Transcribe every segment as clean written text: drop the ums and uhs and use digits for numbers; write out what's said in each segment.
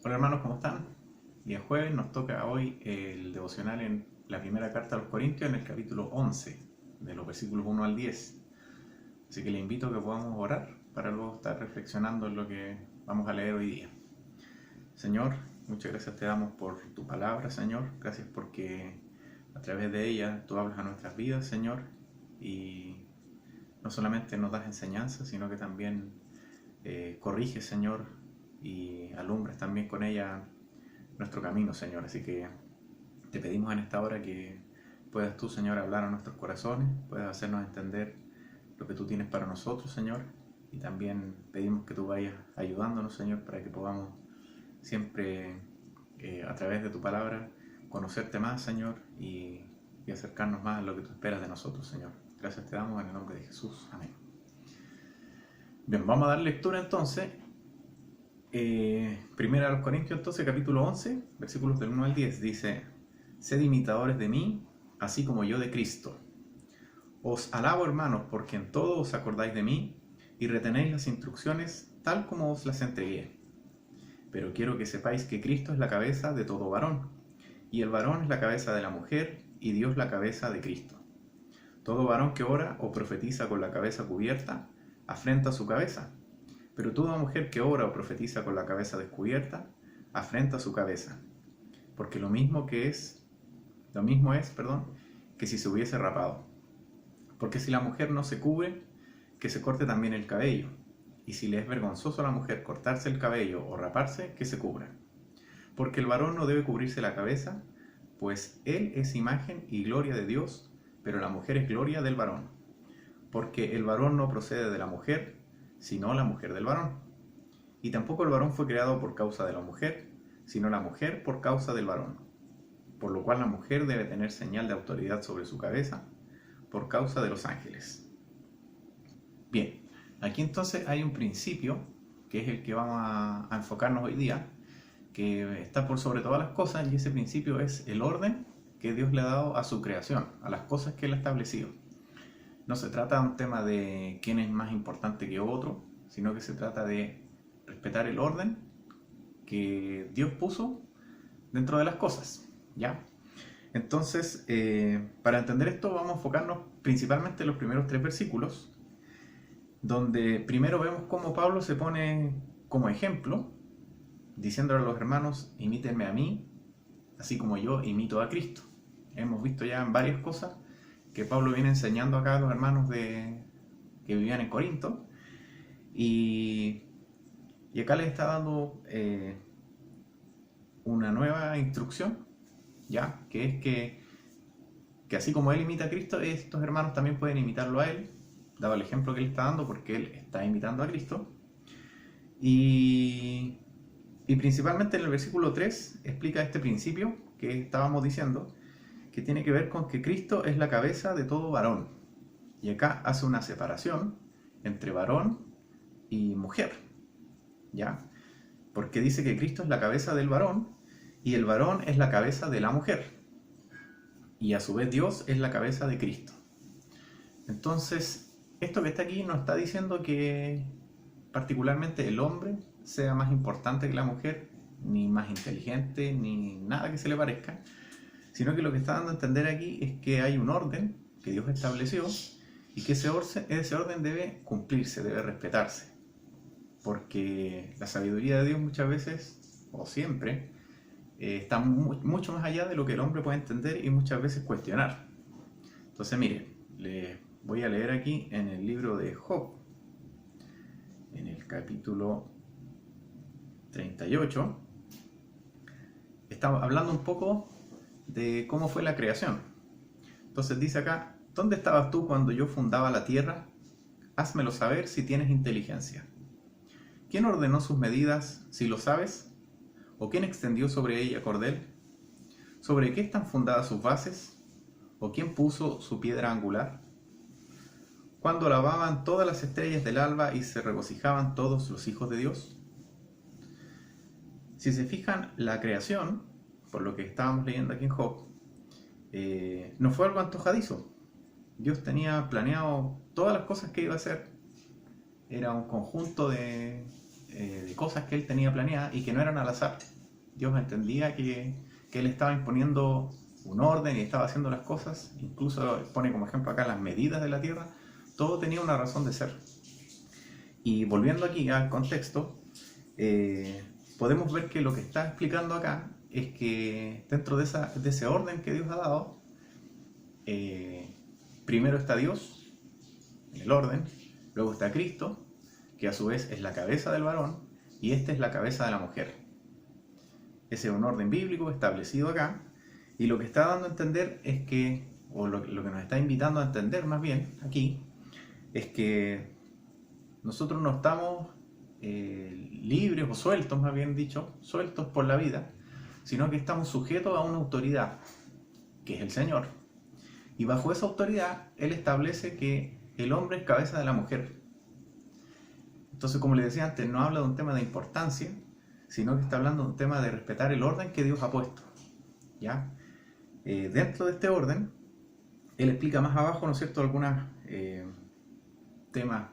Hola hermanos, ¿cómo están? Día jueves nos toca hoy el devocional en la primera carta a los Corintios en el capítulo 11, de los versículos 1 al 10. Así que les invito a que podamos orar para luego estar reflexionando en lo que vamos a leer hoy día. Señor, muchas gracias te damos por tu palabra, Señor. Gracias porque a través de ella tú hablas a nuestras vidas, Señor, y no solamente nos das enseñanza, sino que también corriges, Señor, y alumbres también con ella nuestro camino, Señor. Así que te pedimos en esta hora que puedas tú, Señor, hablar a nuestros corazones, puedas hacernos entender lo que tú tienes para nosotros, Señor. Y también pedimos que tú vayas ayudándonos, Señor, para que podamos siempre, a través de tu palabra, conocerte más, Señor, y acercarnos más a lo que tú esperas de nosotros, Señor. Gracias te damos en el nombre de Jesús. Amén. Bien, vamos a dar lectura entonces. Primera a los Corintios, entonces, capítulo 11, versículos del 1 al 10, dice: Sed imitadores de mí, así como yo de Cristo. Os alabo, hermanos, porque en todo os acordáis de mí y retenéis las instrucciones tal como os las entregué. Pero quiero que sepáis que Cristo es la cabeza de todo varón, y el varón es la cabeza de la mujer, y Dios la cabeza de Cristo. Todo varón que ora o profetiza con la cabeza cubierta, afrenta su cabeza. Pero toda mujer que ora o profetiza con la cabeza descubierta, afrenta su cabeza, porque lo mismo es, que si se hubiese rapado. Porque si la mujer no se cubre, que se corte también el cabello, y si le es vergonzoso a la mujer cortarse el cabello o raparse, que se cubra. Porque el varón no debe cubrirse la cabeza, pues él es imagen y gloria de Dios, pero la mujer es gloria del varón. Porque el varón no procede de la mujer, sino la mujer del varón. Y tampoco el varón fue creado por causa de la mujer, sino la mujer por causa del varón. Por lo cual la mujer debe tener señal de autoridad sobre su cabeza, por causa de los ángeles. Bien, aquí entonces hay un principio, que es el que vamos a enfocarnos hoy día, que está por sobre todas las cosas, y ese principio es el orden que Dios le ha dado a su creación, a las cosas que Él ha establecido. No se trata de un tema de quién es más importante que otro, sino que se trata de respetar el orden que Dios puso dentro de las cosas, ¿ya? Entonces, para entender esto vamos a enfocarnos principalmente en los primeros 3 versículos, donde primero vemos cómo Pablo se pone como ejemplo, diciéndole a los hermanos: imítenme a mí, así como yo imito a Cristo. Hemos visto ya en varias cosas que Pablo viene enseñando acá a los hermanos que vivían en Corinto, y acá les está dando una nueva instrucción, ¿ya? Que es que así como él imita a Cristo, estos hermanos también pueden imitarlo a él, dado el ejemplo que él está dando, porque él está imitando a Cristo. Y principalmente en el versículo 3 explica este principio que estábamos diciendo, que tiene que ver con que Cristo es la cabeza de todo varón. Y acá hace una separación entre varón y mujer, ¿ya? Porque dice que Cristo es la cabeza del varón y el varón es la cabeza de la mujer. Y a su vez Dios es la cabeza de Cristo. Entonces, esto que está aquí no está diciendo que particularmente el hombre sea más importante que la mujer, ni más inteligente, ni nada que se le parezca, sino que lo que está dando a entender aquí es que hay un orden que Dios estableció y que ese orden debe cumplirse, debe respetarse, porque la sabiduría de Dios muchas veces, o siempre, está mucho más allá de lo que el hombre puede entender y muchas veces cuestionar. Entonces, miren, les voy a leer aquí en el libro de Job, en el capítulo 38, estamos hablando un poco de cómo fue la creación. Entonces dice acá: ¿dónde estabas tú cuando yo fundaba la tierra? Házmelo saber si tienes inteligencia. ¿Quién ordenó sus medidas, si lo sabes? ¿O quién extendió sobre ella cordel? ¿Sobre qué están fundadas sus bases? ¿O quién puso su piedra angular? ¿Cuándo alababan todas las estrellas del alba y se regocijaban todos los hijos de Dios? Si se fijan, la creación, por lo que estábamos leyendo aquí en Job, no fue algo antojadizo. Dios tenía planeado todas las cosas que iba a hacer. Era un conjunto de de cosas que él tenía planeadas y que no eran al azar. Dios entendía que él estaba imponiendo un orden y estaba haciendo las cosas, incluso pone como ejemplo acá las medidas de la tierra, todo tenía una razón de ser. Y volviendo aquí al contexto, podemos ver que lo que está explicando acá es que dentro de ese orden que Dios ha dado, primero está Dios, en el orden, luego está Cristo, que a su vez es la cabeza del varón, y esta es la cabeza de la mujer. Ese es un orden bíblico establecido acá, y lo que está dando a entender es que, o lo que nos está invitando a entender más bien aquí, es que nosotros no estamos libres o sueltos, más bien dicho, sueltos por la vida, sino que estamos sujetos a una autoridad, que es el Señor. Y bajo esa autoridad, Él establece que el hombre es cabeza de la mujer. Entonces, como les decía antes, no habla de un tema de importancia, sino que está hablando de un tema de respetar el orden que Dios ha puesto. ¿Ya? Dentro de este orden, Él explica más abajo, ¿no es cierto?, algunos temas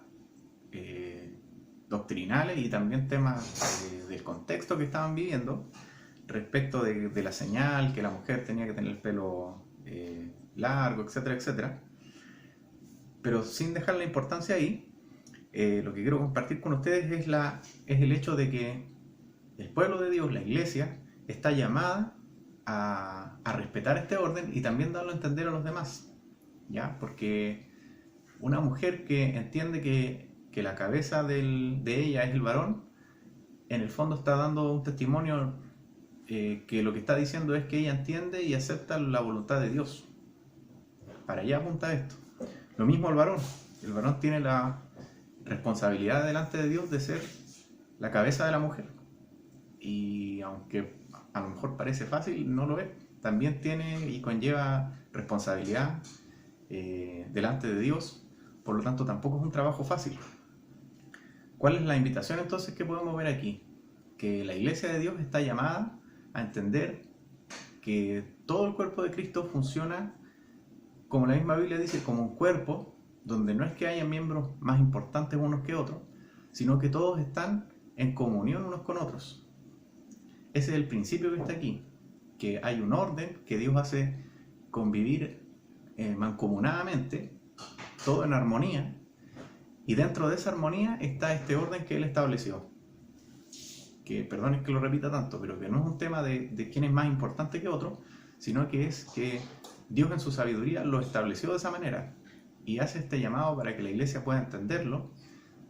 doctrinales y también temas del contexto que estaban viviendo respecto de la señal, que la mujer tenía que tener el pelo largo, etcétera, etcétera. Pero sin dejar la importancia ahí, lo que quiero compartir con ustedes es el hecho de que el pueblo de Dios, la iglesia, está llamada a respetar este orden y también darlo a entender a los demás, ¿ya? Porque una mujer que entiende que la cabeza de ella es el varón, en el fondo está dando un testimonio que lo que está diciendo es que ella entiende y acepta la voluntad de Dios. Para allá apunta esto. Lo mismo el varón tiene la responsabilidad delante de Dios de ser la cabeza de la mujer. Y aunque a lo mejor parece fácil, no lo es. También tiene y conlleva responsabilidad delante de Dios. Por lo tanto, tampoco es un trabajo fácil. ¿Cuál es la invitación entonces que podemos ver aquí? Que la iglesia de Dios está llamada a entender que todo el cuerpo de Cristo funciona, como la misma Biblia dice, como un cuerpo donde no es que haya miembros más importantes unos que otros, sino que todos están en comunión unos con otros. Ese es el principio que está aquí, que hay un orden que Dios hace convivir mancomunadamente, todo en armonía, y dentro de esa armonía está este orden que Él estableció. Que, perdonen que lo repita tanto, pero que no es un tema de quién es más importante que otro, sino que es que Dios en su sabiduría lo estableció de esa manera y hace este llamado para que la iglesia pueda entenderlo,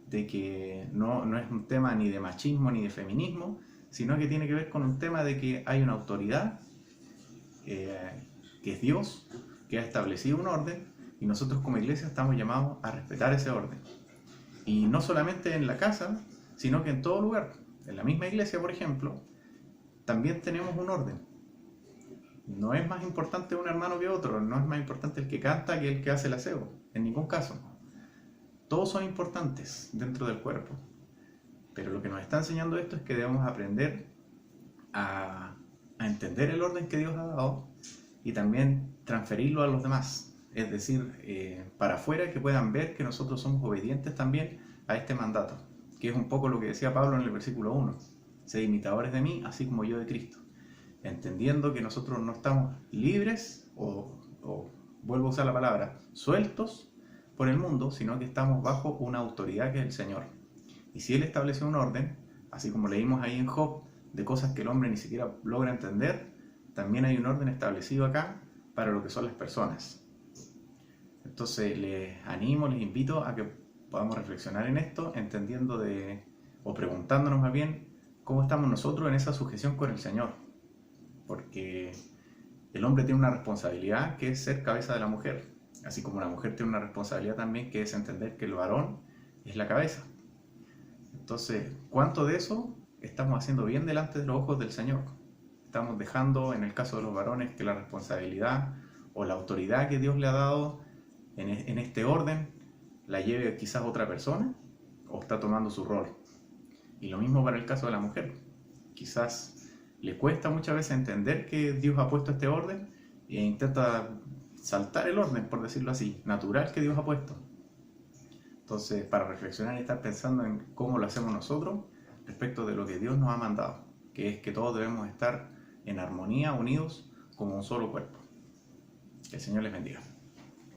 de que no es un tema ni de machismo ni de feminismo, sino que tiene que ver con un tema de que hay una autoridad, que es Dios, que ha establecido un orden, y nosotros como iglesia estamos llamados a respetar ese orden. Y no solamente en la casa, sino que en todo lugar. En la misma iglesia, por ejemplo, también tenemos un orden. No es más importante un hermano que otro, no es más importante el que canta que el que hace el aseo, en ningún caso. Todos son importantes dentro del cuerpo. Pero lo que nos está enseñando esto es que debemos aprender a entender el orden que Dios ha dado y también transferirlo a los demás. Es decir, para afuera, que puedan ver que nosotros somos obedientes también a este mandato, que es un poco lo que decía Pablo en el versículo 1. Sed imitadores de mí, así como yo de Cristo. Entendiendo que nosotros no estamos libres, o vuelvo a usar la palabra, sueltos por el mundo, sino que estamos bajo una autoridad que es el Señor. Y si Él estableció un orden, así como leímos ahí en Job, de cosas que el hombre ni siquiera logra entender, también hay un orden establecido acá para lo que son las personas. Entonces les animo, les invito a que podamos reflexionar en esto, entendiendo o preguntándonos más bien cómo estamos nosotros en esa sujeción con el Señor. Porque el hombre tiene una responsabilidad que es ser cabeza de la mujer, así como la mujer tiene una responsabilidad también que es entender que el varón es la cabeza. Entonces, ¿cuánto de eso estamos haciendo bien delante de los ojos del Señor? Estamos dejando, en el caso de los varones, que la responsabilidad o la autoridad que Dios le ha dado en este orden la lleve quizás otra persona, o está tomando su rol. Y lo mismo para el caso de la mujer. Quizás le cuesta muchas veces entender que Dios ha puesto este orden e intenta saltar el orden, por decirlo así, natural que Dios ha puesto. Entonces, para reflexionar y estar pensando en cómo lo hacemos nosotros, respecto de lo que Dios nos ha mandado, que es que todos debemos estar en armonía, unidos como un solo cuerpo. Que el Señor les bendiga.